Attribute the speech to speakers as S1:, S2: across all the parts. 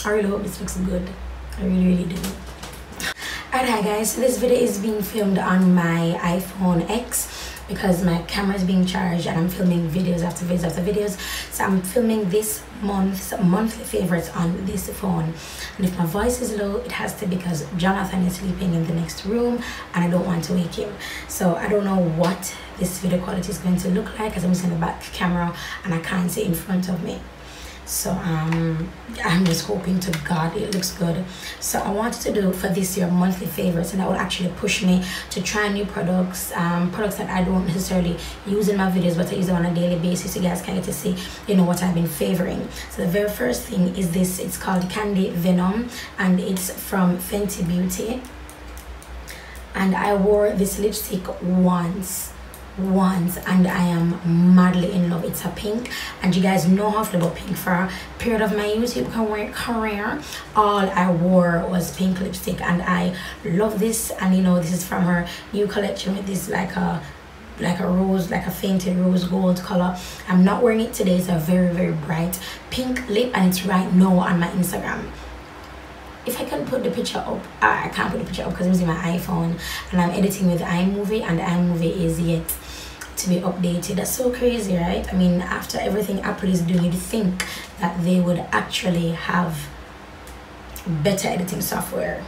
S1: I really hope this looks good. I really do. Alright, hi guys, so this video is being filmed on my iPhone X because my camera is being charged and I'm filming videos after videos after videos. So I'm filming this month's monthly favorites on this phone, and if my voice is low, it has to be because Jonathan is sleeping in the next room and I don't want to wake him. So I don't know what this video quality is going to look like as I'm using the back camera and I can't see in front of me. So I'm just hoping to God it looks good. So I wanted to do for this year monthly favorites, and that will actually push me to try new products, products that I don't necessarily use in my videos but I use them on a daily basis, so you guys can get to see, you know, what I've been favoring. So the very first thing is this. It's called Candy Venom and it's from Fenty Beauty, and I wore this lipstick once and I am madly in love. It's a pink, and you guys know how I feel about pink. For a period of my YouTube career, all I wore was pink lipstick, and I love this. And you know, this is from her new collection with this like a rose, like a fainted rose gold color. I'm not wearing it today. It's a very bright pink lip, and it's right now on my Instagram. If I can put the picture up, I can't put the picture up because I'm using my iPhone and I'm editing with iMovie, and iMovie is yet to be updated. That's so crazy, right? I mean, after everything Apple is doing, you'd think that they would actually have better editing software.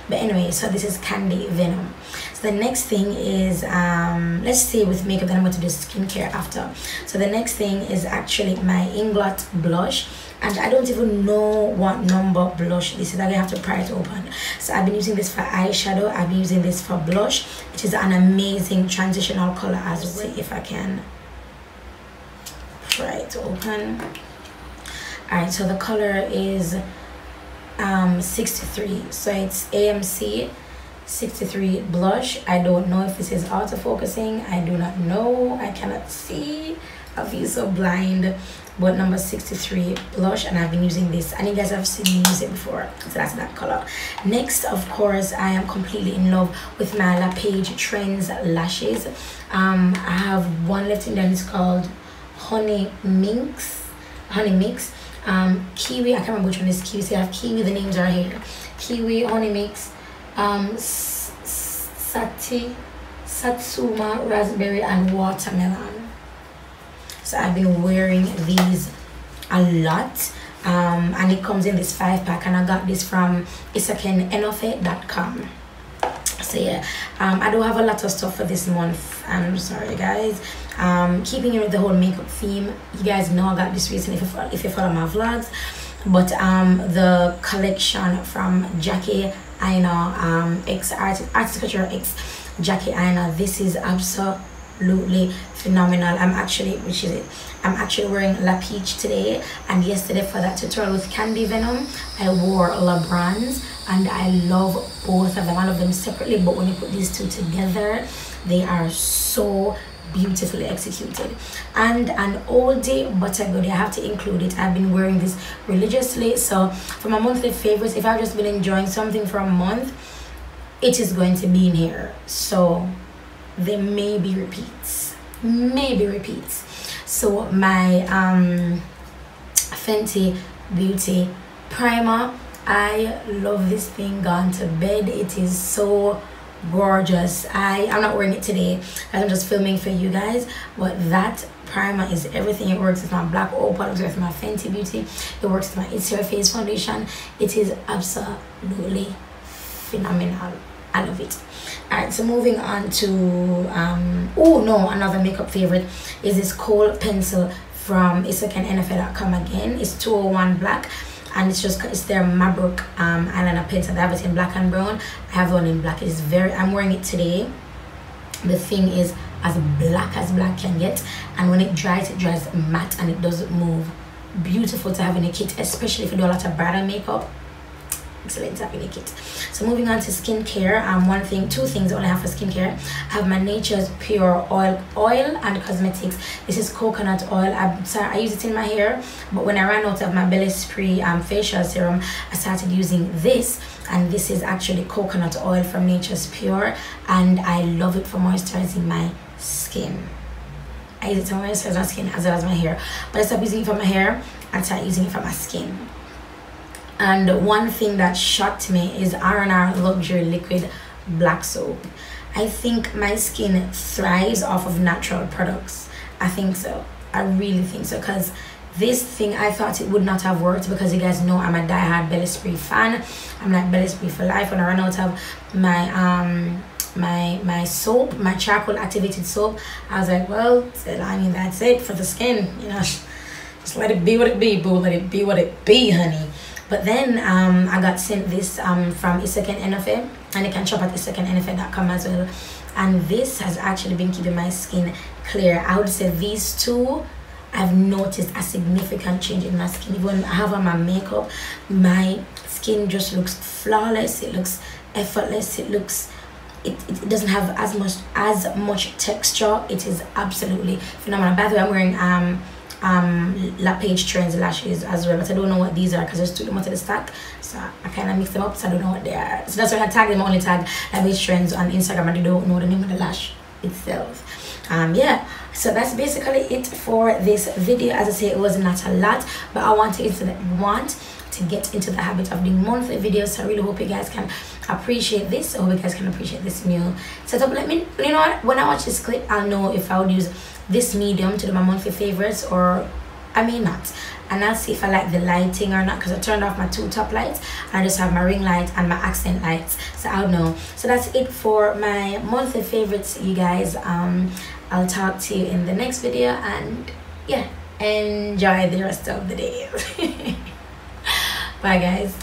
S1: But anyway, so this is Candy Venom. So the next thing is let's stay with makeup, then I'm going to do skincare after. So the next thing is actually my Inglot blush, and I don't even know what number blush this is. I'm gonna have to pry it open. So I've been using this for eyeshadow, I've been using this for blush. It is an amazing transitional color as well. See if I can pry it open. Alright, so the color is 63, so it's AMC 63 blush. I don't know if this is autofocusing, I do not know, I cannot see, I feel so blind. But number 63 blush, and I've been using this, and you guys have seen me use it before. So that's that color. Next, of course, I am completely in love with my La Page Trends lashes. I have one left in there, it's called Honey Mix. Kiwi, I can't remember which one is kiwi. So I have kiwi, the names are here. Kiwi, Honey Mix, Satsuma, Raspberry, and Watermelon. So I've been wearing these a lot, and it comes in this 5-pack, and I got this from isakenenofe.com. So yeah, I do have a lot of stuff for this month. I'm sorry guys, keeping it with the whole makeup theme. You guys know I got this recently if you follow my vlogs. But the collection from Jackie Aina, Artist Couture X Jackie Aina, this is absolutely phenomenal. I'm actually wearing La Peach today, and yesterday for that tutorial with Candy Venom I wore La Bronze, and I love both of them. I love them separately, but when you put these two together, they are so beautifully executed. And an oldie but a goodie, I have to include it. I've been wearing this religiously, so for my monthly favorites, if I've just been enjoying something for a month, it is going to be in here. So there may be repeats. So my Fenty Beauty primer, I love this thing gone to bed. It is so gorgeous. I'm not wearing it today as I'm just filming for you guys, but that primer is everything. It works with my black opal, it works with my Fenty Beauty, it works with my It's Your Face foundation. It is absolutely phenomenal. I love it. Alright, so moving on to another makeup favorite is this Kohl pencil from isakenenofe.com. again. It's 201 black, and it's their Mabrook eyeliner pencil. They have it in black and brown. I have one in black. It's I'm wearing it today. The thing is as black can get, and when it dries matte, and it doesn't move. Beautiful to have in a kit, especially if you do a lot of bridal makeup. Excellent to have in a kit. So moving on to skincare, two things I only have for skincare. I have my Nature's Pure oil and cosmetics. This is coconut oil. I use it in my hair, but when I ran out of my Belly Spray facial serum, I started using this, and this is actually coconut oil from Nature's Pure, and I love it for moisturizing my skin. I use it to moisturize my skin as well as my hair, but I stopped using it for my hair and start using it for my skin. And one thing that shocked me is R&R Luxury Liquid Black Soap. I think my skin thrives off of natural products. I think so. I really think so, because this thing, I thought it would not have worked, because you guys know I'm a diehard Belly Spray fan. I'm like Belly Spray for life. When I run out of my soap, my charcoal activated soap, I was like, well, I mean, that's it for the skin, you know. Just let it be what it be, boo. Let it be what it be, honey. But then I got sent this from Isaken NFA, and you can shop at isakenNFA.com as well. And this has actually been keeping my skin clear. I would say these two, I've noticed a significant change in my skin. Even when I have on my makeup, my skin just looks flawless. It looks effortless. It looks, it doesn't have as much texture. It is absolutely phenomenal. By the way, I'm wearing La Page Trends lashes as well, but I don't know what these are because I just took them out of the stack, so I kind of mixed them up, so I don't know what they are. So that's why I tag them. I only tag La Page Trends on Instagram, and I don't know the name of the lash itself. Yeah, so that's basically it for this video. As I say, it was not a lot, but I want to get into the habit of doing monthly videos. So I really hope you guys can appreciate this. I hope you guys can appreciate this new setup. Let me, you know what, when I watch this clip, I'll know if I would use this medium to do my monthly favorites, or I may not, and I'll see if I like the lighting or not, because I turned off my two top lights and I just have my ring light and my accent lights, so I'll know. So that's it for my monthly favorites, you guys. I'll talk to you in the next video, and yeah, enjoy the rest of the day. Bye guys.